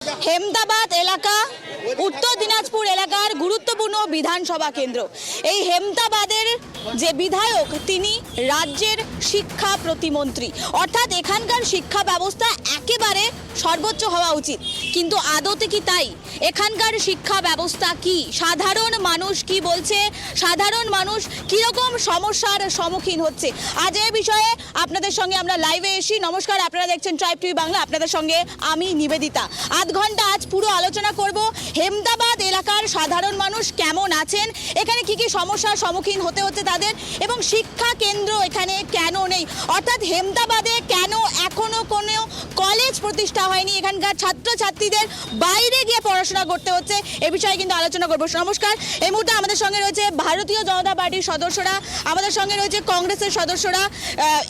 হেমদাবাদ এলাকা উত্তর দিনাজপুর এলাকার গুরুত্বপূর্ণ বিধানসভা কেন্দ্র। এই হেমদাবাদের যে বিধায়ক তিনি রাজ্যের শিক্ষা প্রতিমন্ত্রী, অর্থাৎ এখানকার শিক্ষা ব্যবস্থা একেবারে সর্বোচ্চ হওয়া উচিত, কিন্তু আদতে কি তাই? এখানকার শিক্ষা ব্যবস্থা কি? সাধারণ মানুষ কি বলছে? সাধারণ মানুষ কীরকম সমস্যার সম্মুখীন হচ্ছে? আজ এই বিষয়ে আপনাদের সঙ্গে আমরা লাইভে এসি। নমস্কার, আপনারা দেখছেন ট্রাইব টিভি বাংলা, আপনাদের সঙ্গে আমি নিবেদিতা। আধ ঘন্টা আজ পুরো আলোচনা করব হেমদাবাদ এলাকার সাধারণ মানুষ কেমন আছেন, এখানে কি কি সমস্যার সম্মুখীন হতে হচ্ছে তাদের, এবং শিক্ষা কেন্দ্র এখানে কেন নেই, অর্থাৎ হেমদাবাদে কেন এখনো কোনো কলেজ প্রতিষ্ঠা হয়নি, এখানকার ছাত্রছাত্রীদের বাইরে গিয়ে পড়াশোনা করতে হচ্ছে, এ বিষয়ে কিন্তু আলোচনা করবো। নমস্কার, এই মুহূর্তে আমাদের সঙ্গে রয়েছে ভারতীয় জনতা পার্টির সদস্যরা, আমাদের সঙ্গে রয়েছে কংগ্রেসের সদস্যরা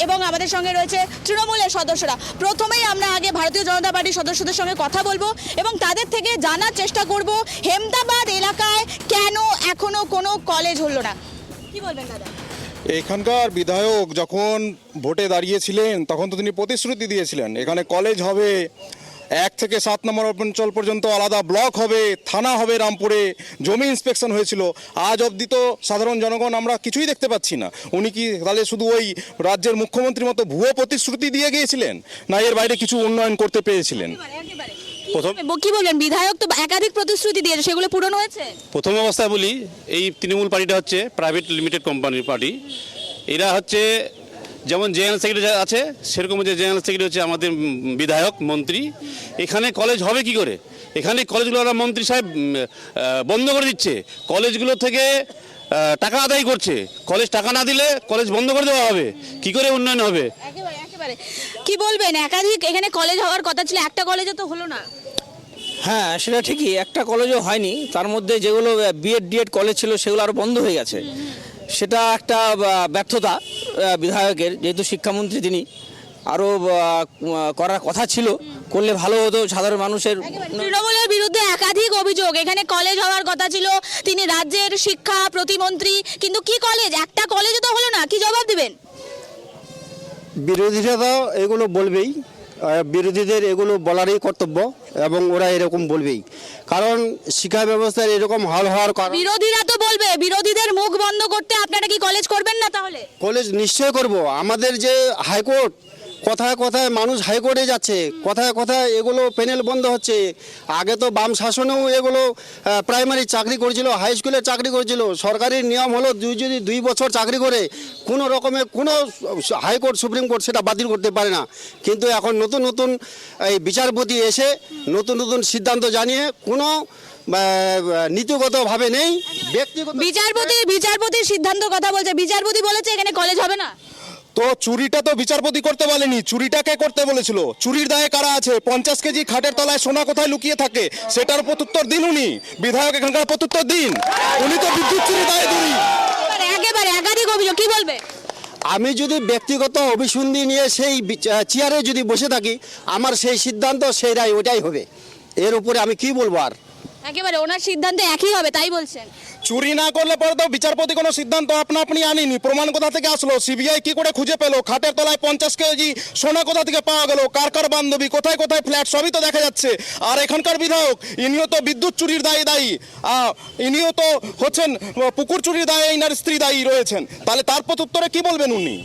এবং আমাদের সঙ্গে রয়েছে তৃণমূলের সদস্যরা। প্রথমেই আমরা আগে ভারতীয় জনতা পার্টির সদস্যদের সঙ্গে কথা বলবো এবং তাদের থেকে জানার চেষ্টা করব হেমদাবাদ এলাকায় কেন এখনো কোনো কলেজ হলো না। কি বলবেন দাদা? এখানকার বিধায়ক যখন ভোটে দাঁড়িয়েছিলেন তখন তো তিনি প্রতিশ্রুতি দিয়েছিলেন এখানে কলেজ হবে, 1 থেকে 7 নম্বর অঞ্চল পর্যন্ত আলাদা ব্লক হবে, থানা হবে রামপুরে, জমি ইন্সপেকশন হয়েছিল। আজ অবধি তো সাধারণ জনগণ আমরা কিছুই দেখতে পাচ্ছি না। উনি কি তাহলে শুধু ওই রাজ্যের মুখ্যমন্ত্রীর মতো ভুয়ো প্রতিশ্রুতি দিয়ে গিয়েছিলেন, না এর বাইরে কিছু উন্নয়ন করতে পেরেছিলেন? কি বলবেন, বিধায়ক তো একাধিক প্রতিশ্রুতি দিয়েছে, সেগুলো পূরণ হয়েছে? প্রথম অবস্থায় বলি, এই তৃণমূল পার্টিটা হচ্ছে প্রাইভেট লিমিটেড কোম্পানির পার্টি। এরা হচ্ছে যেমন জেনারেল সেক্রেটারি আছে, সেরকম যে জেনারেল সেক্রেটারি হচ্ছে আমাদের বিধায়ক মন্ত্রী। এখানে কলেজ হবে কি করে? এখানে কলেজগুলো ওরা মন্ত্রী সাহেব বন্ধ করে দিচ্ছে, কলেজগুলো থেকে টাকা আদায় করছে। কলেজ টাকা না দিলে কলেজ বন্ধ করে দেওয়া হবে, কি করে উন্নয়ন হবে? একেবারে কি বলবেন, একাধিক এখানে কলেজ হওয়ার কথা ছিল, একটা কলেজও তো হলো না। হ্যাঁ, সেটা ঠিকই, একটা কলেজও হয়নি। তার মধ্যে যেগুলো বিএড ডিএড কলেজ ছিল সেগুলো আরও বন্ধ হয়ে গেছে। সেটা একটা ব্যর্থতা বিধায়কের, যেহেতু শিক্ষামন্ত্রী তিনি। আরও করার কথা ছিল, করলে ভালো হতো সাধারণ মানুষের। তৃণমূলের বিরুদ্ধে একাধিক অভিযোগ, এখানে কলেজ হওয়ার কথা ছিল, তিনি রাজ্যের শিক্ষা প্রতিমন্ত্রী, কিন্তু কি কলেজ? একটা কলেজও তো হলো না, কি জবাব দিবেন? বিরোধীরা তো এগুলো বলবেই, বিরোধীদের এগুলো বলারই কর্তব্য এবং ওরা এরকম বলবেই, কারণ শিক্ষা ব্যবস্থার এরকম হাল হওয়ার কারণ। বিরোধীরা তো বলবে, বিরোধীদের মুখ বন্ধ করতে আপনারা কি কলেজ করবেন না? তাহলে কলেজ নিশ্চয় করব। আমাদের যে হাইকোর্ট, কথায় কথায় মানুষ হাইকোর্টে যাচ্ছে, কথায় কথায় এগুলো প্যানেল বন্ধ হচ্ছে। আগে তো বাম শাসনেও এগুলো প্রাইমারি চাকরি করেছিল, হাই স্কুলে চাকরি করেছিল। সরকারি নিয়ম হলো যদি 2 বছর চাকরি করে কোনো রকমের কোনো হাইকোর্ট সুপ্রিম কোর্ট সেটা বাতিল করতে পারে না। কিন্তু এখন নতুন নতুন এই বিচারপতি এসে নতুন নতুন সিদ্ধান্ত জানিয়ে কোনো নীতিগতভাবে নেই, ব্যক্তিগত। বিচারপতির সিদ্ধান্ত কথা বলছে, বিচারপতি বলেছে এখানে কলেজ হবে না। তো চুরিটা তো বিচারপতি করতে বলেনি, চুরিটা কে করতে বলেছিল? চুরির দায়ে কারা আছে? 50 কেজি খাটের তলায় সোনা কোথায় লুকিয়ে থাকে সেটার প্রত্যুত্তর দিন উনি, বিধায়ক এখানকার প্রত্যুত্তর দিন। উনি তো বিদ্যুৎ চুরি দায়ে দূরী। একেবারে একাধিক অভিযোগ, কি বলবে? আমি যদি ব্যক্তিগত অভিসন্ধি নিয়ে সেই চেয়ারে যদি বসে থাকি, আমার সেই সিদ্ধান্ত সেই রায় ওটাই হবে। এর উপরে আমি কি বলবো আর? একেবারে ওনার সিদ্ধান্ত একই হবে, তাই বলছেন? চুরি না করলে পরে তো বিচারপতি কোনো সিদ্ধান্ত আপনি আনিনি। প্রমাণ কোথা থেকে আসলো? সিবিআই কি করে খুঁজে পেলো? খাটের তলায় 50 কেজি সোনা কোথা থেকে পাওয়া গেল? কার কার বান্ধবী, কোথায় কোথায় ফ্ল্যাট, সবই তো দেখা যাচ্ছে। আর এখানকার বিধায়ক ইনিও তো বিদ্যুৎ চুরির দায়ী, ইনিও তো হচ্ছেন পুকুর চুরির দায়ে ইনার স্ত্রী দায়ী রয়েছেন। তাহলে তার প্রত্যুত্তরে কি বলবেন উনি?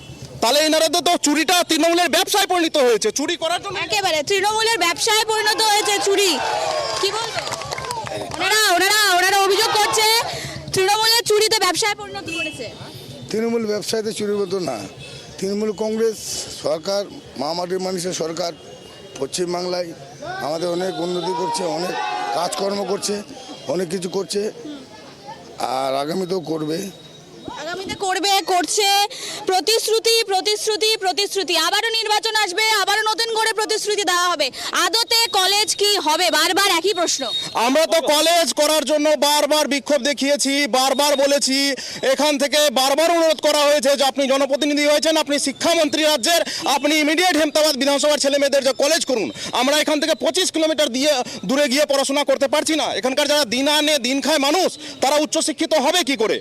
তাহলে এনারাদের তো চুরিটা তৃণমূলের ব্যবসায় পরিণত হয়েছে, চুরি করার জন্য। একেবারে তৃণমূলের ব্যবসায় পরিণত হয়েছে চুরি, কি বলবে? ওনারা অভিযোগ করছে তৃণমূলের চুরিতে ব্যবসায় পরিণত করেছে। তৃণমূল ব্যবসায়ীতে চুরির মতো না। তৃণমূল কংগ্রেস সরকার, মামাটির মানুষের সরকার পশ্চিমবাংলায় আমাদের অনেক উন্নতি করছে, অনেক কাজকর্ম করছে, অনেক কিছু করছে, আর আগামীতেও করবে। আগামীতে করছে। প্রতিশ্রুতি, আবারও নির্বাচন আসবে, আবারও নতুন করে প্রতিশ্রুতি দেওয়া হবে। আদতে কলেজ কি হবে? বারবার একই প্রশ্ন। আমরা তো কলেজ করার জন্য বারবার বিক্ষোভ দেখিয়েছি, বারবার বলেছি, এখান থেকে বারবার অনুরোধ করা হয়েছে যে আপনি জনপ্রতিনিধি হয়েছেন, আপনি শিক্ষামন্ত্রী রাজ্যের, আপনি ইমিডিয়েট হেমদাবাদ বিধানসভার ছেলে মেয়েদের যে কলেজ করুন। আমরা এখান থেকে 25 কিলোমিটার দূরে গিয়ে পড়াশোনা করতে পারছি না। এখানকার যারা দিন আনে দিন খায় মানুষ, তারা উচ্চশিক্ষিত হবে কি করে?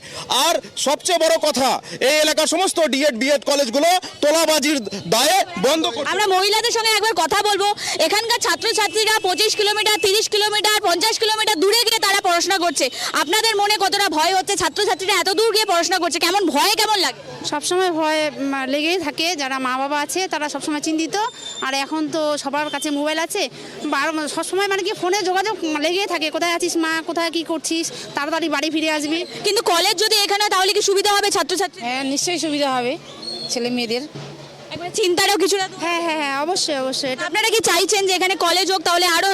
আর সবচেয়ে বড় বড় কথা, এই এলাকার সমস্ত ডিএড বিএড কলেজগুলো তোলাবাজির দায়ে বন্ধ করতে আমরা মহিলাদের সঙ্গে একবার কথা বলবো। এখানকার ছাত্রছাত্রীরা 25 কিলোমিটার, 30 কিলোমিটার, 50 কিলোমিটার দূরে গিয়ে তারা পড়াশোনা করছে। আপনাদের মনে কতটা ভয় হচ্ছে? ছাত্রছাত্রীরা এত দূর গিয়ে পড়াশোনা করছে, কেমন ভয় কেমন লাগে? সবসময় ভয় লেগেই থাকে। যারা মা বাবা আছে তারা সবসময় চিন্তিত। আর এখন তো সবার কাছে মোবাইল আছে, সবসময় মানে কি ফোনে যোগাযোগ লেগেই থাকে, কোথায় আছিস মা, কোথায় কি করছিস, তাড়াতাড়ি বাড়ি ফিরে আসবি। কিন্তু কলেজ যদি এখানে হয়, তাহলে কি সুবিধা হবে ছাত্রছাত্রী? হ্যাঁ, নিশ্চয়ই সুবিধা হবে ছেলে মেয়েদের। একবার চিন্তারও কিছু না? হ্যাঁ হ্যাঁ হ্যাঁ, অবশ্যই অবশ্যই। এটা আপনারা কি চাইছেন যে এখানে কলেজ হোক, তাহলে আরো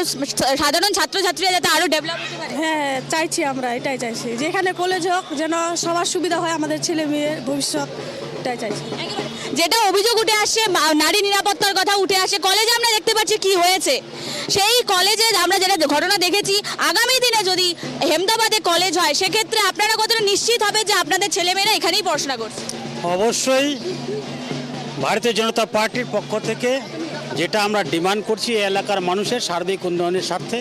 সাধারণ ছাত্রছাত্রীরা যাতে আরো ডেভেলপ হতে পারে? হ্যাঁ, চাইছি, আমরা এটাই চাইছি, যেখানে কলেজ হোক যেন সবার সুবিধা হয়, আমাদের ছেলে মেয়ের ভবিষ্যৎ, এটাই চাইছি। যেটা অভিযোগ উঠে আসছে, নারী নিরাপত্তার কথা উঠে আসে, কলেজে আমরা দেখতে পাচ্ছি কি হয়েছে। সেই কলেজে আমরা যেটা ঘটনা দেখেছি, আগামী দিনে যদি হেমদাবাদে কলেজ হয়, সেক্ষেত্রে আপনারা কতটা নিশ্চিত হবে যে আপনাদের ছেলেমেয়েরা এখানেই পড়াশোনা করছে? অবশ্যই ভারতীয় জনতা পার্টির পক্ষ থেকে যেটা আমরা ডিমান্ড করছি এই এলাকার মানুষের সার্বিক উন্নয়নের স্বার্থে,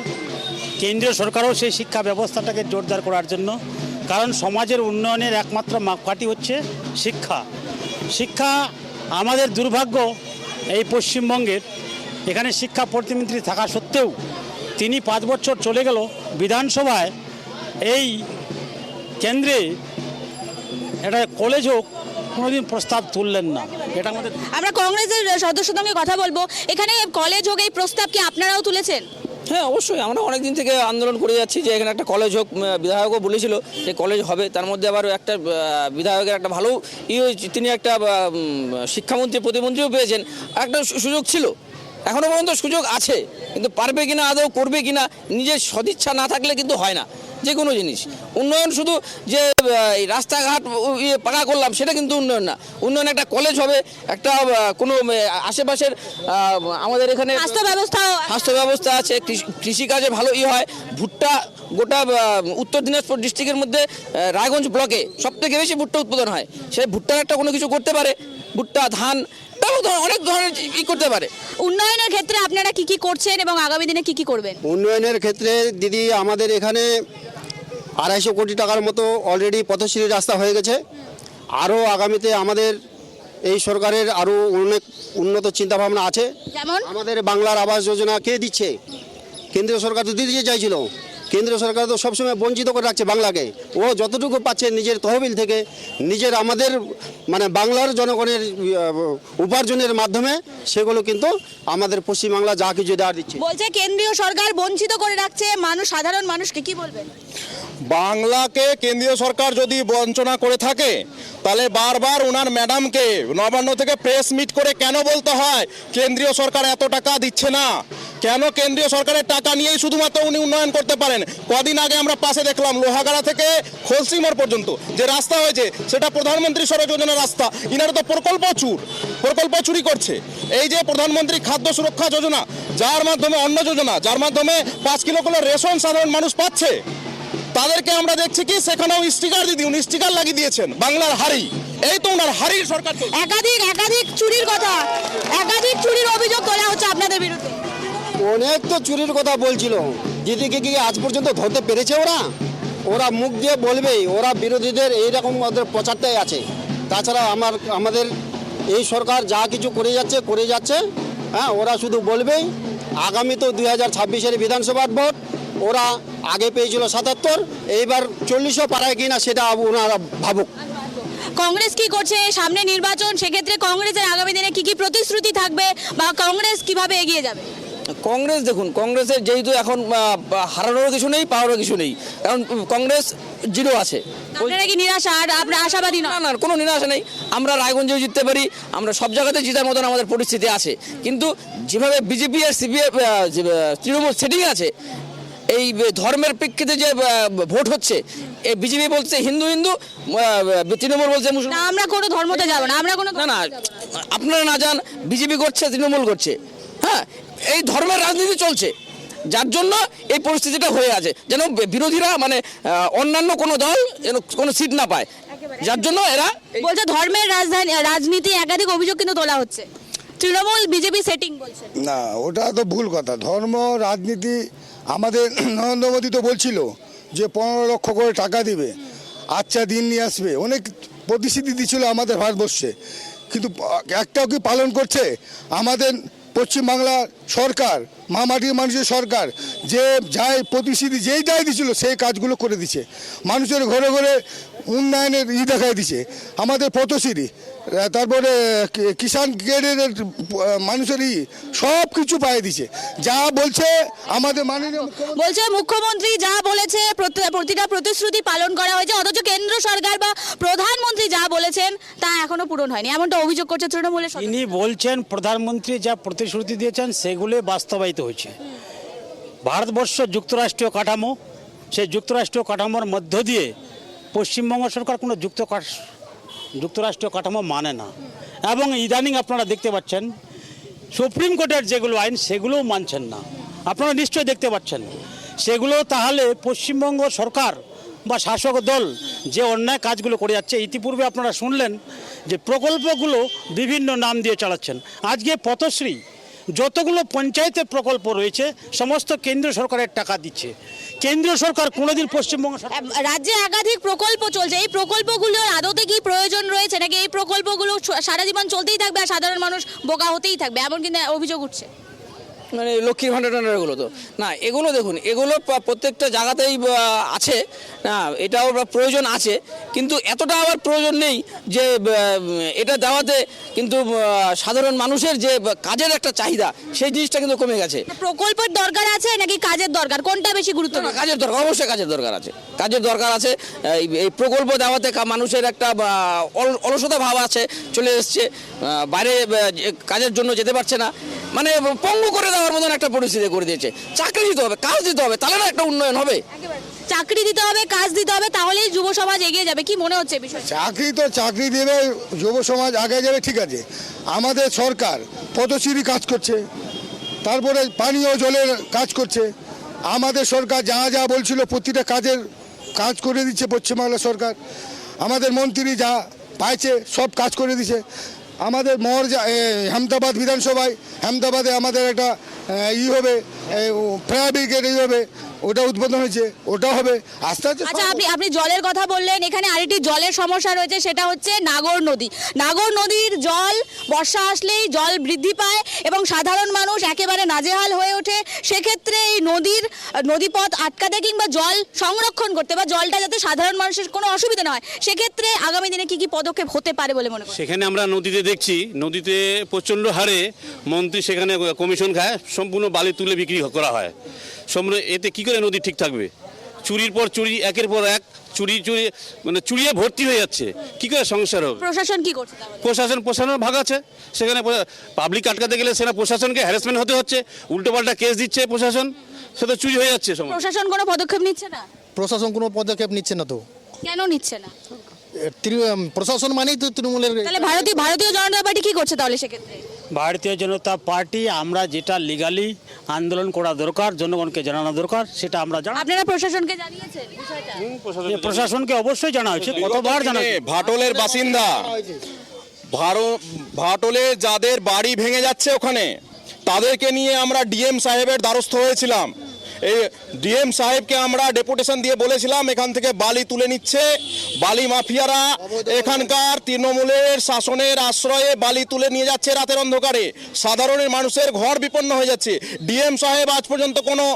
কেন্দ্রীয় সরকারও সেই শিক্ষা ব্যবস্থাটাকে জোরদার করার জন্য, কারণ সমাজের উন্নয়নের একমাত্র মাপকাঠি হচ্ছে শিক্ষা। শিক্ষা আমাদের দুর্ভাগ্য এই পশ্চিমবঙ্গের, এখানে শিক্ষা প্রতিমন্ত্রী থাকা সত্ত্বেও তিনি 5 বছর চলে গেল বিধানসভায় এই কেন্দ্রে এটা কলেজ হোক কোনোদিন প্রস্তাব তুললেন না। এটা আমাদের, আমরা কংগ্রেসের সদস্যদের সঙ্গে কথা বলবো। এখানে কলেজ হোক এই প্রস্তাব কি আপনারাও তুলেছেন? হ্যাঁ, অবশ্যই আমরা অনেক দিন থেকে আন্দোলন করে যাচ্ছি যে এখানে একটা কলেজ হোক। বিধায়কও বলেছিল যে কলেজ হবে, তার মধ্যে আবার একটা বিধায়কের একটা ভালো তিনি একটা শিক্ষামন্ত্রী প্রতিমন্ত্রীও পেয়েছেন, একটা সুযোগ ছিল, এখনো পর্যন্ত সুযোগ আছে, কিন্তু পারবে কিনা, আদৌ করবে কিনা, নিজের সদিচ্ছা না থাকলে কিন্তু হয় না যে কোনো জিনিস। উন্নয়ন শুধু যে এই রাস্তাঘাট পাকা করলাম সেটা কিন্তু উন্নয়ন না। উন্নয়ন একটা কলেজ হবে, একটা কোনো আশেপাশের আমাদের এখানে স্বাস্থ্য ব্যবস্থা আছে, কৃষিকাজে ভালো হয়। ভুট্টা গোটা উত্তর দিনাজপুর ডিস্ট্রিক্টের মধ্যে রায়গঞ্জ ব্লকে সবথেকে বেশি ভুট্টা উৎপাদন হয়। সে ভুট্টার একটা কোনো কিছু করতে পারে, ভুট্টা, ধান, অনেক ধরনের করতে পারে। উন্নয়নের ক্ষেত্রে আপনারা কি কি করছেন এবং আগামী দিনে কি কি করবেন? উন্নয়নের ক্ষেত্রে দিদি আমাদের এখানে 250 কোটি টাকার মতো অলরেডি পথশ্রী রাস্তা হয়ে গেছে। আরও আগামীতে আমাদের এই সরকারের আরও অনেক উন্নত চিন্তাভাবনা আছে। যেমন আমাদের বাংলার আবাস যোজনা কে দিচ্ছে? কেন্দ্রীয় সরকার তো দিতে চাইছিল, কেন্দ্রীয় সরকার তো সবসময় বঞ্চিত করে রাখছে বাংলাকে। ও যতটুকু পাচ্ছে নিজের তহবিল থেকে, নিজের আমাদের মানে বাংলার জনগণের উপার্জনের মাধ্যমে সেগুলো কিন্তু আমাদের পশ্চিমবাংলা যা কিছু দেওয়ার দিচ্ছে। বলছে কেন্দ্রীয় সরকার বঞ্চিত করে রাখছে সাধারণ মানুষকে, কি বলবেন? বাংলাকে কেন্দ্রীয় সরকার যদি বঞ্চনা করে থাকে, তাহলে বারবার ওনার ম্যাডামকে নবান্ন থেকে প্রেস মিট করে কেন বলতে হয় কেন্দ্রীয় সরকার এত টাকা দিচ্ছে না? কেন কেন্দ্রীয় সরকারের টাকা নিয়েই শুধুমাত্র উনি উন্নয়ন করতে পারেন? কদিন আগে আমরা পাশে দেখলাম লোহাগাড়া থেকে খলসিমোড় পর্যন্ত যে রাস্তা হয়েছে, সেটা প্রধানমন্ত্রী সড়ক যোজনার রাস্তা। ইনারা তো প্রকল্প চুরি করছে। এই যে প্রধানমন্ত্রী খাদ্য সুরক্ষা যোজনা, যার মাধ্যমে অন্ন যোজনা, যার মাধ্যমে 5 কিলো করে রেশন সাধারণ মানুষ পাচ্ছে, তাদেরকে আমরা দেখছি কি সেখানেও স্টিকার উনি স্টিকার লাগিয়ে দিয়েছেন বাংলার হাড়ি। এই তো ওনার হাড়ির সরকার। একাধিক চুরির কথা, একাধিক চুরির অভিযোগ তোলা হচ্ছে আপনাদের বিরুদ্ধে। অনেক তো চুরির কথা বলছিল, দিদিকে কি আজ পর্যন্ত ধরতে পেরেছে? ওরা মুখ দিয়ে বলবেই, ওরা বিরোধীদের এইরকম ওদের প্রচারটাই আছে। তাছাড়া আমাদের এই সরকার যা কিছু করে যাচ্ছে, হ্যাঁ, ওরা শুধু বলবেই। আগামী তো 2026-এর বিধানসভার ভোট, ওরা আগে পেয়েছিল 77, এইবার 40ও পারায় কিনা সেটা ওনারা ভাবুক। কংগ্রেস কি করছে? সামনে নির্বাচন, সেক্ষেত্রে কংগ্রেসের আগামী দিনে কি কি প্রতিশ্রুতি থাকবে বা কংগ্রেস কিভাবে এগিয়ে যাবে? কংগ্রেস দেখুন, কংগ্রেসের যেহেতু এখন হারানোর কিছু নেই, পাওয়ারও কিছু নেই, কারণ কংগ্রেস জিরো আছে। আপনারা কি নিরাশা আর আপনারা আশাবাদী নন? না, কোনো নিরাশা নেই। আমরা রায়গঞ্জেও জিততে পারি, আমরা সব জায়গাতে জিতার মতন আমাদের পরিস্থিতি আছে। কিন্তু যেভাবে বিজেপি আর সিপিএম তৃণমূল সেটিং আছে, এই ধর্মের প্রেক্ষিতে যে ভোট হচ্ছে, এই বিজেপি বলছে হিন্দু, তৃণমূল বলছে মুসলিম। না, আমরা কোনো ধর্মতে যাব না, আমরা কোনো না, আপনারা না যান, বিজেপি করছে, তৃণমূল করছে, হ্যাঁ, এই ধর্মের রাজনীতি চলছে, যার জন্য এই পরিস্থিতিটা হয়ে আছে, যেন বিরোধীরা মানে অন্যান্য কোনো দল যেন কোনো সিট না পায়, যার জন্য এরা বলছে ধর্মের রাজনীতি। একাধিক অভিযোগ কিন্তু তোলা হচ্ছে, তৃণমূল বিজেপি সেটিং বলছে। না, ওটা তো ভুল কথা। ধর্ম রাজনীতি আমাদের নরেন্দ্র মোদী তো বলছিল যে 15 লক্ষ করে টাকা দিবে, আচ্ছা দিন নিয়ে আসবে, অনেক প্রতিশ্রুতি দিয়েছিল আমাদের ভারতবর্ষে, কিন্তু একটাও কি পালন করছে? আমাদের পশ্চিমবাংলার সরকার, মাটির মানুষের সরকার, যে যাই প্রতিশ্রুতি যেইটাই দিয়েছিল সেই কাজগুলো করে দিচ্ছে। মানুষের ঘরে ঘরে উন্নয়নের দেখাই দিচ্ছে। আমাদের পথশ্রী, তারপরে কিষাণ ক্রেডিটের মানুষের সব কিছু পাইয়ে দিচ্ছে। যা বলছে আমাদের মাননীয় বলছে মুখ্যমন্ত্রী যা বলেছে প্রতিটা প্রতিশ্রুতি পালন করা হয়েছে, অথচ কেন্দ্র সরকার বা প্রধানমন্ত্রী যা বলেছেন তা এখনো পূরণ হয়নি, এমনটা অভিযোগ করছে তৃণমূলের সদস্য। তিনি বলছেন প্রধানমন্ত্রী যা প্রতিশ্রুতি দিয়েছেন সেগুলো বাস্তবায়িত হয়েছে। ভারতবর্ষ যুক্তরাষ্ট্রীয় কাঠামো, সেই যুক্তরাষ্ট্রীয় কাঠামোর মধ্য দিয়ে পশ্চিমবঙ্গ সরকার কোনো যুক্তরাষ্ট্রীয় কাঠামো মানে না, এবং ইদানিং আপনারা দেখতে পাচ্ছেন সুপ্রিম কোর্টের যেগুলো আইন সেগুলোও মানছেন না। আপনারা নিশ্চয়ই দেখতে পাচ্ছেন সেগুলো। তাহলে পশ্চিমবঙ্গ সরকার বা শাসক দল যে অন্যায় কাজগুলো করে যাচ্ছে, ইতিপূর্বে আপনারা শুনলেন যে প্রকল্পগুলো বিভিন্ন নাম দিয়ে চালাচ্ছেন। আজকে পথশ্রী যতগুলো পঞ্চায়েতের প্রকল্প রয়েছে সমস্ত কেন্দ্র সরকারের টাকা দিচ্ছে। কেন্দ্র সরকার কোনোদিন পশ্চিমবঙ্গ রাজ্যে একাধিক প্রকল্প চলছে, এই প্রকল্পগুলোর আদতে কি প্রয়োজন রয়েছে, নাকি এই প্রকল্পগুলো সারা জীবন চলতেই থাকবে আর সাধারণ মানুষ বোকা হতেই থাকবে, এমন কিন্তু অভিযোগ উঠছে? মানে লক্ষ্মীর ভাণ্ডার টান্ডার এগুলো তো না, এগুলো দেখুন এগুলো প্রত্যেকটা জায়গাতেই আছে না, এটাও প্রয়োজন আছে, কিন্তু এতটা আবার প্রয়োজন নেই যে এটা দেওয়াতে কিন্তু সাধারণ মানুষের যে কাজের একটা চাহিদা সেই জিনিসটা কিন্তু কমে গেছে। প্রকল্পের দরকার আছে নাকি কাজের দরকার, কোনটা বেশি গুরুত্বপূর্ণ? কাজের দরকার, অবশ্যই কাজের দরকার আছে, কাজের দরকার আছে। এই প্রকল্প দেওয়াতে মানুষের একটা অলসতা ভাব আছে, চলে এসছে, বাইরে কাজের জন্য যেতে পারছে না, মানে পঙ্গু করে দেওয়ার মতন একটা পরিস্থিতি করে দিয়েছে। চাকরি দিতে হবে, কাজ দিতে হবে, তাহলে না একটা উন্নয়ন হবে। চাকরি দিতে হবে, কাজ দিতে হবে, তাহলেই যুব সমাজ এগিয়ে যাবে। কি মনে হচ্ছে বিষয়? চাকরি দেবে, যুব সমাজ আগে যাবে, ঠিক আছে। আমাদের সরকার পথশ্রী কাজ করছে, তারপরে পানীয় জলের কাজ করছে। আমাদের সরকার যা যা বলছিল প্রতিটা কাজ করে দিচ্ছে পশ্চিমবাংলা সরকার। আমাদের মন্ত্রী যা পাইছে সব কাজ করে দিচ্ছে। আমাদের হেমতাবাদ বিধানসভায়, হেমতাবাদে আমাদের একটা হবে, ফায়ার ব্রিগেড হবে, ওটা উদ্বোধন হয়েছে, ওটা হবে আস্তে আস্তে। আচ্ছা, আপনি জলের কথা বললেন, এখানে আরেকটি জলের সমস্যা রয়েছে, সেটা হচ্ছে নাগর নদী। নাগর নদীর জল বর্ষা আসলেই জল বৃদ্ধি পায় এবং সাধারণ মানুষ একেবারে নাজেহাল হয়ে ওঠে। সেক্ষেত্রে এই নদীপথ আটকাতে কিংবা জল সংরক্ষণ করতে বা জলটা যাতে সাধারণ মানুষের কোনো অসুবিধা না হয়, সেক্ষেত্রে আগামী দিনে কি কি পদক্ষেপ হতে পারে বলে মনে করেন? সেখানে আমরা নদীতে দেখছি, নদীতে প্রচণ্ড হারে মন্ত্রী সেখানে কমিশন খায়, সম্পূর্ণ বালি তুলে বিক্রি করা হয়। এতে কি করে নদী ঠিক থাকবে? চুরির পর চুরি, একের পর এক চুরি মানে চুরিয়ে ভর্তি হয়ে যাচ্ছে, কি করে সংসার হবে? প্রশাসন কি করছে? প্রশাসনের ভাগ আছে সেখানে। পাবলিক আটকাতে গেলে সেটা প্রশাসনকে হ্যারাসমেন্ট হতে হচ্ছে, উল্টোপাল্টা কেস দিচ্ছে প্রশাসন, সেটা চুরি হয়ে যাচ্ছে। প্রশাসন কোনো পদক্ষেপ নিচ্ছে না? প্রশাসন কোনো পদক্ষেপ নিচ্ছে না। তো কেন নিচ্ছে না? প্রশাসন মানেই তো তৃণমূলের। তাহলে ভারতীয় জনতা পার্টি কি করছে তাহলে সেক্ষেত্রে? ভারতীয় জনতা পার্টি আমরা যেটা লিগালি আন্দোলন করা দরকার, জনগণকে জানানো দরকার, সেটা আমরা জানাই। আপনারা প্রশাসনকে জানিয়েছেন বিষয়টা? প্রশাসনকে অবশ্যই জানা হয়েছে, কতবার জানা হয়েছে। ভাটলের বাসিন্দা, ভাটলে যাদের বাড়ি ভেঙে যাচ্ছে ওখানে, তাদেরকে নিয়ে আমরা ডিএম সাহেবের দ্বারস্থ হয়েছিলাম। এই ডিএম সাহেবকে আমরা ডেপুটেশন দিয়ে বলেছিলাম এখান থেকে বালি তুলে নিচ্ছে বালি মাফিয়ারা, এখানকার তৃণমূলের শাসনের আশ্রয়ে বালি তুলে নিয়ে যাচ্ছে রাতের অন্ধকারে, সাধারণ মানুষের ঘর বিপন্ন হয়ে যাচ্ছে। ডিএম সাহেব আজ পর্যন্ত কোনো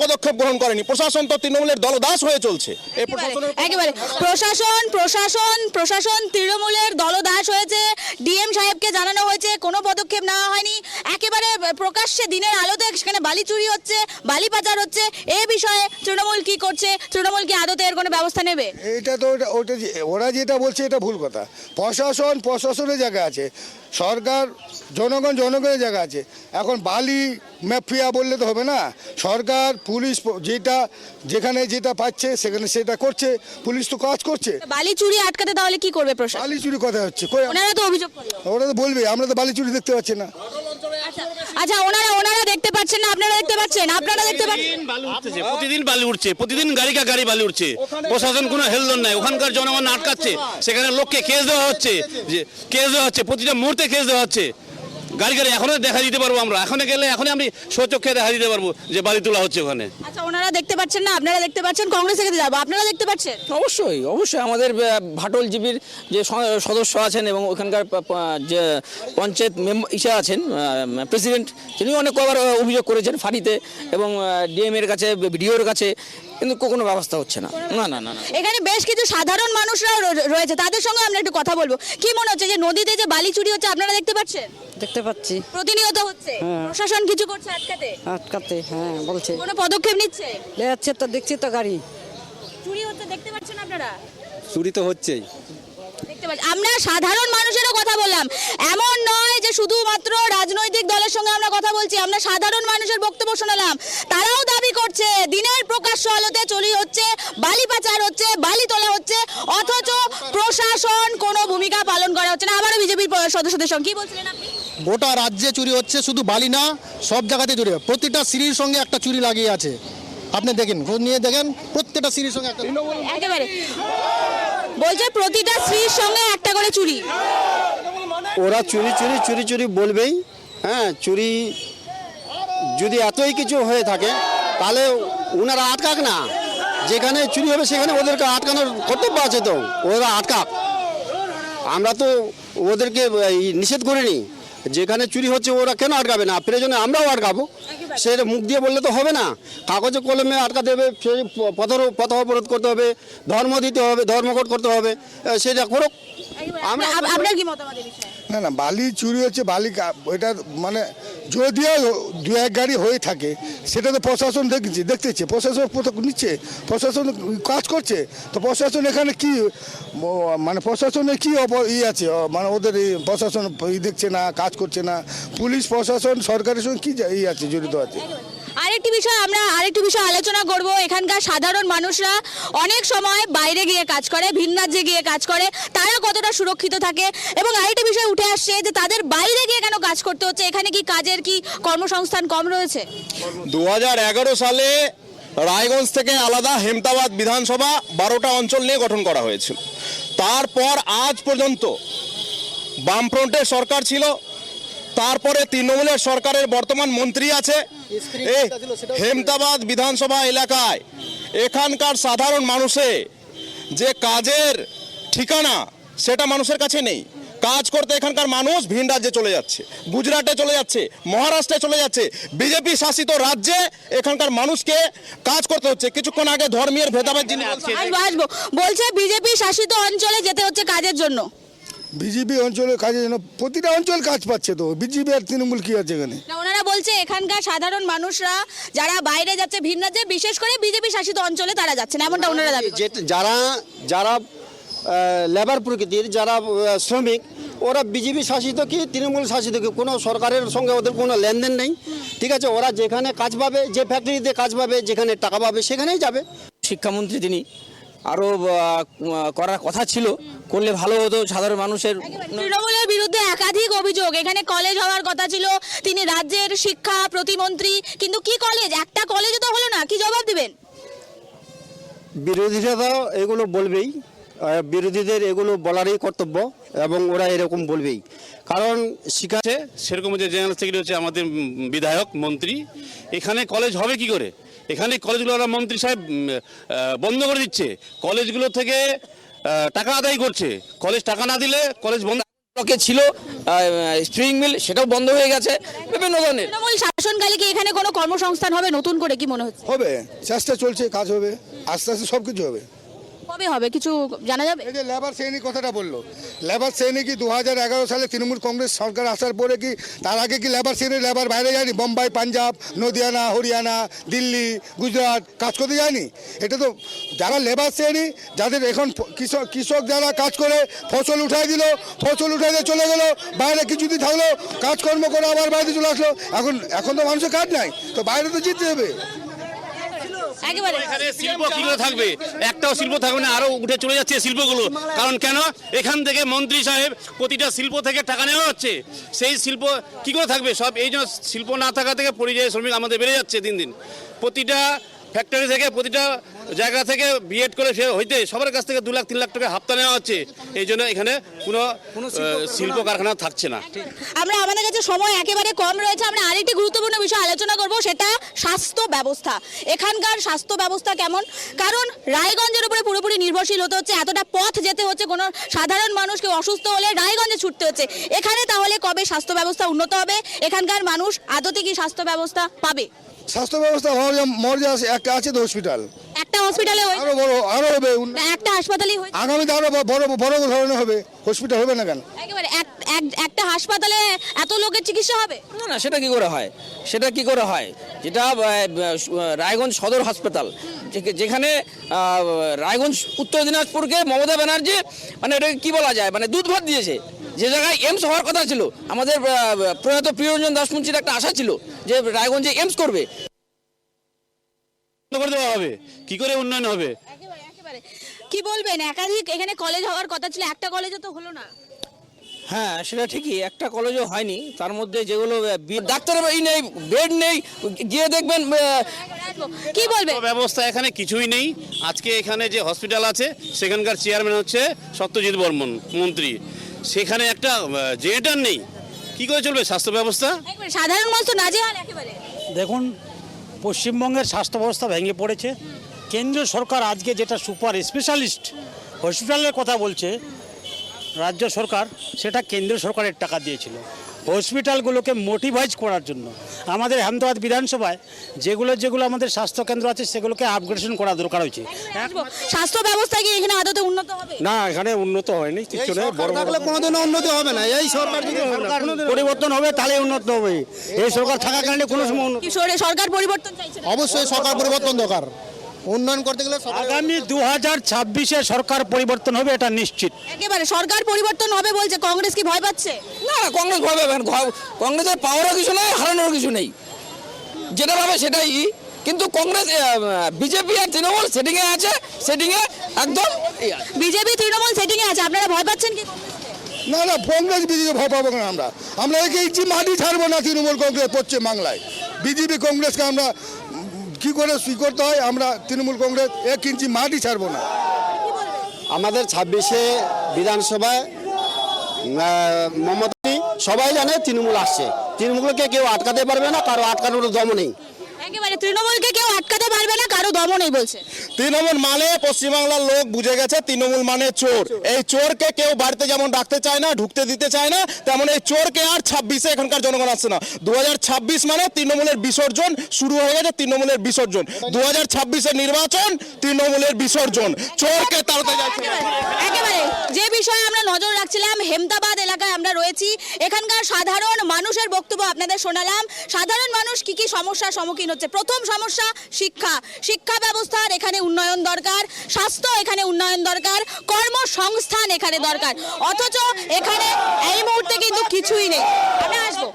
পদক্ষেপ গ্রহণ করেনি। প্রশাসন তো তৃণমূলের দলদাস হয়ে চলছে। একেবারে প্রশাসন তৃণমূলের দলদাস হয়েছে। ডিএম সাহেবকে জানানো হয়েছে, কোনো পদক্ষেপ নেওয়া হয়নি। একেবারে প্রকাশ্যে দিনের আলোতে সেখানে বালি চুরি হচ্ছে, বালি পাচার হচ্ছে। এই বিষয়ে তৃণমূল কি করছে? তৃণমূল কি আদতে এর কোনো ব্যবস্থা নেবে? এটা তো ওরা যেটা বলছে এটা ভুল কথা। প্রশাসনের জায়গা আছে, সরকার জনগণের জায়গা আছে। এখন বালি মাফিয়া বললে তো হবে না। সরকার পুলিশ যেখানে যেটা পাচ্ছে সেখানে সেটা করছে, পুলিশ তো কাজ করছে। বালি চুরি আটকাতে তাহলে কি করবে প্রশাসন? বালি চুরি কথা হচ্ছে, ওনারা তো অভিযোগ করলো। ওরা তো বলবে, আমরা তো বালি চুরি দেখতে পাচ্ছি না। আচ্ছা, ওনারা দেখতে পাচ্ছেন না, আপনারা দেখতে পাচ্ছেন? আপনারা দেখতে পাচ্ছেন প্রতিদিন বালি উঠছে, প্রতিদিন গাড়ি বালি উঠছে, প্রশাসন কোনো হেলদোল নাই। ওখানকার জনগণ আটকাচ্ছে, সেখানে লোককে কেস দেওয়া হচ্ছে, প্রতিটা মুহূর্তে কেস দেওয়া হচ্ছে। গাড়ি গাড়ি এখনো দেখা দিতে পারবো আমরা, এখানে গেলে এখন আমি স্বচক্ষে দেখা দিতে পারবো যে বালি তোলা হচ্ছে ওখানে। আচ্ছা, ওনারা দেখতে পাচ্ছেন না, আপনারা দেখতে পাচ্ছেন, কংগ্রেস থেকে যাবো, আপনারা দেখতে পাচ্ছেন? অবশ্যই অবশ্যই আমাদের ভাটল জিবির যে সদস্য আছেন এবং ওখানকার যে পঞ্চায়েত মেম্বার আছেন প্রেসিডেন্ট, তিনি অনেক কবার অভিযোগ করেছেন ফাঁড়িতে এবং ডিএম এর কাছে, বিডিওর কাছে, কিন্তু কোনো ব্যবস্থা হচ্ছে না। না না না না এখানে বেশ কিছু সাধারণ মানুষরাও রয়েছে, তাদের সঙ্গে আমরা একটু কথা বলবো। কি মনে হচ্ছে যে নদীতে যে বালি চুরি হচ্ছে আপনারা দেখতে পাচ্ছেন? দেখতে পাচ্ছি, প্রতিনিয়ত হচ্ছে, প্রশাসন কিছু করছে আটকাতে? আটকাতে হ্যাঁ বলছে, কোনো পদক্ষেপ নিচ্ছে? যাচ্ছে তো, দেখছি তো গাড়ি চুরি হচ্ছে দেখতে পাচ্ছেন আপনারা? চুরি তো হচ্ছেই। দেখতে পাচ্ছি, আমরা সাধারণ মানুষেরও কথা বললাম, এমন নয় যে শুধুমাত্র রাজনৈতিক দলের সঙ্গে আমরা কথা বলছি, আমরা সাধারণ মানুষের বক্তব্য শোনালাম। তারাও দাবি করছে দিনের প্রকাশ্য আলোতে চুরি হচ্ছে, বালি পাচার হচ্ছে, বালি তোলা হচ্ছে, অথচ প্রশাসন কোনো ভূমিকা পালন করা হচ্ছে না। আবারও বিজেপির সদস্যদের সঙ্গে কি বলছিলেন আপনি? গোটা রাজ্যে চুরি হচ্ছে, শুধু বালি না, সব জায়গাতে চুরি হয়। প্রতিটা সিঁড়ির সঙ্গে একটা চুরি লাগিয়ে আছে, আপনি দেখেন, খোঁজ নিয়ে দেখেন, প্রত্যেকটা সিঁড়ির সঙ্গে একটা। একেবারে বলছে প্রতিটা স্ত্রীর সঙ্গে একটা করে চুরি। ওরা চুরি চুরি চুরি চুরি বলবেই। হ্যাঁ, চুরি যদি এতই কিছু হয়ে থাকে তাহলে ওনারা আটকাক না, যেখানে চুরি হবে সেখানে ওদেরকে আটকানোর কর্তব্য আছে, তো ওরা আটকাক। আমরা তো ওদেরকে নিষেধ করিনি, যেখানে চুরি হচ্ছে ওরা কেন আটকাবে না? প্রয়োজনে আমরাও আটকাবো, সেটা মুখ দিয়ে বললে তো হবে না, কাগজে কলমে আটকাতে হবে, সেই পথ অবরোধ করতে হবে, ধর্ম দিতে হবে, ধর্মঘট করতে হবে, সেটা করুক। আপনার কি মতামত এই বিষয়ে? না না, বালি চুরি হচ্ছে, বালি এটা মানে যদিও দু এক গাড়ি হয়ে থাকে, সেটা তো প্রশাসন দেখতেছে, প্রশাসন নিচ্ছে, প্রশাসন কাজ করছে। তো প্রশাসন এখানে কি মানে প্রশাসনের কি আছে, মানে ওদের প্রশাসন দেখছে না, কাজ করছে না, পুলিশ প্রশাসন সরকারের সঙ্গে কি আছে, জড়িত আছে। আরেকটি বিষয় আলোচনা করব। এখানকার সাধারণ মানুষরা অনেক সময় বাইরে গিয়ে কাজ করে, ভিন রাজ্যে গিয়ে কাজ করে, তারা কতটা সুরক্ষিত থাকে, এবং আরেকটি বিষয় উঠে আসছে যে তাদের বাইরে গিয়ে কেন কাজ করতে হচ্ছে, এখানে কি কাজের কি কর্মসংস্থান কম রয়েছে? 2011 সালে রায়গঞ্জ থেকে আলাদা হেমতাবাদ বিধানসভা 12টা অঞ্চল নিয়ে গঠন করা হয়েছিল। তারপর আজ পর্যন্ত বামফ্রন্টের সরকার ছিল, তারপরে তৃণমূলের সরকারের বর্তমান মন্ত্রী আছে। এই হেমতাবাদ বিধানসভা এলাকায় এখানকার সাধারণ মানুষের যে কাজের ঠিকানা সেটা মানুষের কাছে নেই। কাজ করতে এখানকার মানুষ ভিন রাজ্যে চলে যাচ্ছে, গুজরাটে চলে যাচ্ছে, মহারাষ্ট্রে চলে যাচ্ছে। বিজেপি শাসিত রাজ্যে এখানকার মানুষকে কাজ করতে হচ্ছে। কিছুক্ষণ আগে ধর্মীয় ভেদাভেদ যিনি আসবো বলছে বিজেপি শাসিত অঞ্চলে যেতে হচ্ছে কাজের জন্য। বিজেপি অঞ্চলে কাজের জন্য প্রতিটা অঞ্চল কাজ পাচ্ছে, তো বিজেপি আর তৃণমূল কি আছে এখানে? না, ওনারা বলছে এখানকার সাধারণ মানুষরা যারা বাইরে যাচ্ছে ভিন রাজ্যে, বিশেষ করে বিজেপি শাসিত অঞ্চলে তারা যাচ্ছে না, এমনটা ওনারা দাবি করছেন। যারা লেবার প্রকৃতির, যারা শ্রমিক, ওরা বিজেপি শাসিত কি তৃণমূল শাসিত কি, কোনো সরকারের সঙ্গে ওদের কোনো লেনদেন নেই। ঠিক আছে, ওরা যেখানে কাজ পাবে, যে ফ্যাক্টরিতে কাজ পাবে, যেখানে টাকা পাবে সেখানেই যাবে। শিক্ষামন্ত্রী তিনি আরও করার কথা ছিল, করলে ভালো হতো সাধারণ মানুষের। তৃণমূলের বিরুদ্ধে একাধিক অভিযোগ, এখানে কলেজ হওয়ার কথা ছিল, তিনি রাজ্যের শিক্ষা প্রতিমন্ত্রী, কিন্তু কি কলেজ, একটা কলেজও তো হলো না, কি জবাব দিবেন? বিরোধীরা তো এগুলো বলবেই, বিরোধীদের এগুলো বলারই কর্তব্য, এবং ওরা এরকম বলবেই, কারণ শিক্ষা সেরকম যে জেনারেল সেক্রেটারি হচ্ছে আমাদের বিধায়ক মন্ত্রী, এখানে কলেজ হবে কি করে? এখানে কলেজগুলো ওরা মন্ত্রী সাহেব বন্ধ করে দিচ্ছে, কলেজগুলো থেকে টাকা আদায় করছে, কলেজ টাকা না দিলে কলেজ বন্ধ। ব্লকে ছিল স্প্রিং মিল, সেটাও বন্ধ হয়ে গেছে। বিভিন্ন ধরনের তৃণমূল শাসনকালে কি এখানে কোনো কর্মসংস্থান হবে নতুন করে, কি মনে হচ্ছে? হবে, চেষ্টা চলছে, কাজ হবে, আস্তে আস্তে সব কিছু হবে। কবে হবে কিছু জানা যাবে? এই যে লেবার শ্রেণী কথাটা বললো, লেবার শ্রেণী কি 2011 সালে তৃণমূল কংগ্রেস সরকার আসার পরে কি, তার আগে কি লেবার শ্রেণী লেবার বাইরে যায়নি? বোম্বাই, পাঞ্জাব, নদিয়ানা, হরিয়ানা, দিল্লি, গুজরাট কাজ করতে যায়নি? এটা তো যারা লেবার শ্রেণী, যাদের এখন কৃষক যারা কাজ করে ফসল উঠাই দিল, ফসল উঠাই দিয়ে চলে গেল বাইরে, কিছুদিন থাকলো, কাজকর্ম করে আবার বাইরে চলে আসলো। এখন তো মানুষের কাজ নাই, তো বাইরে তো জিততে হবে। এখানে শিল্প কি করে থাকবে? একটাও শিল্প থাকবে না, আরো উঠে চলে যাচ্ছে শিল্পগুলো। কারণ কেন? এখান থেকে মন্ত্রী সাহেব প্রতিটা শিল্প থেকে টাকা নেওয়া হচ্ছে, সেই শিল্প কি করে থাকবে? সব এই জন্য শিল্প না থাকা থেকে পরিযায়ী শ্রমিক আমাদের বেড়ে যাচ্ছে দিন দিন। প্রতিটা ফ্যাক্টরি থেকে প্রতিটা জায়গা থেকে বিএড করে সে হইতে সবার কাছ থেকে 2 লাখ 3 লাখ টাকা হাপ্তা নেওয়া হচ্ছে। এই জন্য এখানে কোনো শিল্প কারখানা থাকছে না। আমরা আমাদের কাছে সময় একেবারে কম রয়েছে, আমরা আরেকটি গুরুত্বপূর্ণ বিষয় আলোচনা করব, সেটা স্বাস্থ্য ব্যবস্থা। এখানকার স্বাস্থ্য ব্যবস্থা কেমন? কারণ রায়গঞ্জের উপরে পুরোপুরি নির্ভরশীল হতে হচ্ছে, এতটা পথ যেতে হচ্ছে, কোনো সাধারণ মানুষ কেউ অসুস্থ হলে রায়গঞ্জে ছুটতে হচ্ছে। এখানে তাহলে কবে স্বাস্থ্য ব্যবস্থা উন্নত হবে? এখানকার মানুষ আদতে কি স্বাস্থ্য ব্যবস্থা পাবে? স্বাস্থ্য ব্যবস্থা মর্যাদা একটা আছে তো হসপিটাল, একটা হসপিটালে আরো বড় আরো হবে, একটা হাসপাতালেই হয়েছে, আগামীতে আরো বড় বড় ধরনের হবে, হসপিটাল হবে না কেন? একেবারে একটা হাসপাতালে এত লোকের চিকিৎসা হবে? না না, সেটা কি করে হয়? সেটা কি করে হয়? যেটা রায়গঞ্জ সদর হাসপাতাল, যেখানে রায়গঞ্জ উত্তর দিনাজপুরকে মমতা ব্যানার্জি মানে এটাকে কি বলা যায়, মানে দুধ ভাত দিয়েছে। যে জায়গায় এমস হওয়ার কথা ছিল, আমাদের প্রয়াত প্রিয়রঞ্জন দাসমুন্সির একটা আশা ছিল যে রায়গঞ্জে এমস করবে, করে দেওয়া হবে, কি করে উন্নয়ন হবে? একেবারে কি বলবেন, একাধিক এখানে কলেজ হওয়ার কথা ছিল, একটা কলেজও তো হলো না। হ্যাঁ সেটা ঠিকই, একটা কলেজও হয়নি। তার মধ্যে যেগুলো ডাক্তারের নেই, বেড নেই, গিয়ে দেখবেন। কি বলবে? ব্যবস্থা এখানে কিছুই নেই। আজকে এখানে যে হসপিটাল আছে সেখানকার চেয়ারম্যান হচ্ছে সত্যজিৎ বর্মন মন্ত্রী, সেখানে একটা জেনারেটর নেই, কি করে চলবে স্বাস্থ্য ব্যবস্থা? একেবারে সাধারণ মানুষ তো নাজেহাল একেবারে। দেখুন, পশ্চিমবঙ্গের স্বাস্থ্য ব্যবস্থা ভেঙে পড়েছে। কেন্দ্র সরকার আজকে যেটা সুপার স্পেশালিস্ট হসপিটালের কথা বলছে রাজ্য সরকার, সেটা কেন্দ্র সরকারের টাকা দিয়েছিল হসপিটালগুলোকে মোটিভাইজ করার জন্য। আমাদের আহমেদাবাদ বিধানসভায় যেগুলো আমাদের স্বাস্থ্যকেন্দ্র আছে সেগুলোকে আপগ্রেডেশন করা দরকার হয়েছে। স্বাস্থ্য ব্যবস্থা কি এখানে আদতে উন্নত হবে? না, এখানে উন্নত হয়নি কিছু নেই। কোনোদিনও উন্নতি হবে না। এই সরকার পরিবর্তন হবে তাহলে উন্নত হবে। এই সরকার থাকাকালীন কোনো সময় উন্নত। কি সরকার পরিবর্তন চাইছে? অবশ্যই সরকার পরিবর্তন দরকার। উন্নয়ন করতে গেলে আগামী 2026-এ সরকার পরিবর্তন হবে, এটা নিশ্চিত। একেবারে সরকার পরিবর্তন হবে বলছে, কংগ্রেস কি ভয় পাচ্ছে? না, কংগ্রেস ভয় পাবে না। কংগ্রেসের পাওয়ারও কিছু নেই, হারানোর কিছু নেই, যেটা ভাবে সেটাই। কিন্তু কংগ্রেস, বিজেপি আর তৃণমূল সেটিংয়ে আছে, সেটিংয়ে একদম। বিজেপি তৃণমূল সেটিংয়ে আছে, আপনারা ভয় পাচ্ছেন কি? না না, কংগ্রেস বিজেপি ভয় পাবো না। আমরা 1 ইঞ্চি মাটি ছাড়বো না তৃণমূল কংগ্রেস পশ্চিম বাংলায়। বিজেপি কংগ্রেসকে আমরা কি করে করতে হয়, আমরা তৃণমূল কংগ্রেস 1 ইঞ্চি মাটি ছাড়বো না। আমাদের 26-এ বিধানসভায় মমতা, সবাই জানে তৃণমূল আসছে, তৃণমূলকে কেউ আটকাতে পারবে না, কারো আটকানোর দম নেই। একেবারে তৃণমূলকে কেউ আটকাতে পারবে না, কারো দম নেই বলছে। তৃণমূল মানে পশ্চিমবাংলার লোক বুঝে গেছে, তৃণমূল মানে চোর। এই চোরকে কেউ বাড়িতে যেমন রাখতে চায় না, ঢুকতে দিতে চায় না, তেমন এই চোরকে আর 26-এ এখানকার জনগণ আসছে না। 2026 মানে তৃণমূলের বিসর্জন শুরু হয়ে গেছে, তৃণমূলের বিসর্জন। 2026-এর নির্বাচন, তৃণমূলের বিসর্জন। চোরকে তাড়াতে যাচ্ছে। একেবারে যে বিষয়ে আমরা নজর রাখছিলাম, হেমতাবাদ এলাকায় আমরা রয়েছি, এখানকার সাধারণ মানুষের বক্তব্য আপনাদের শোনালাম। সাধারণ মানুষ কি কি সমস্যার সম্মুখীন হচ্ছে। প্রথম সমস্যা শিক্ষা ব্যবস্থার এখানে উন্নয়ন দরকার, স্বাস্থ্য এখানে উন্নয়ন দরকার, কর্মসংস্থান এখানে দরকার, অথচ এখানে এই মুহূর্তে কিন্তু কিছুই নেই। আমরা আসবো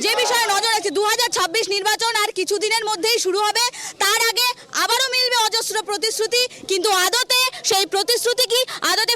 যে বিষয়ে নজর রাখছি, 2026 নির্বাচন আর কিছুদিনের মধ্যেই শুরু হবে। তার আগে আবারও মিলবে অজস্র প্রতিশ্রুতি, কিন্তু আদতে সেই প্রতিশ্রুতি কি আদতে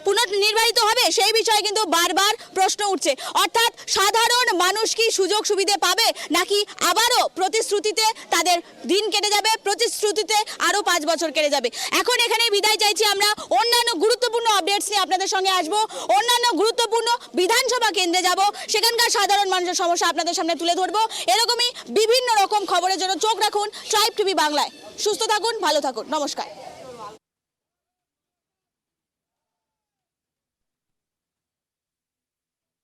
পুনর্নির্বাচিত হবে, সেই বিষয়ে কিন্তু বারবার প্রশ্ন উঠছে। অর্থাৎ সাধারণ মানুষ কি সুযোগ সুবিধে পাবে, নাকি আবারও প্রতিশ্রুতিতে তাদের দিন কেটে যাবে, প্রতিশ্রুতিতে আরো 5 বছর কেটে যাবে। এখন এখানেই বিদায় চাইছি আমরা। অন্যান্য গুরুত্বপূর্ণ আপডেটস নিয়ে আপনাদের সঙ্গে আসবো, অন্যান্য গুরুত্বপূর্ণ বিধানসভা কেন্দ্রে যাব, সেখানকার সাধারণ মানুষের সমস্যা আপনাদের সামনে তুলে ধরবো। এরকমই বিভিন্ন রকম খবরের জন্য চোখ রাখুন ট্রাইব টিভি বাংলায়। সুস্থ থাকুন, ভালো থাকুন, নমস্কার।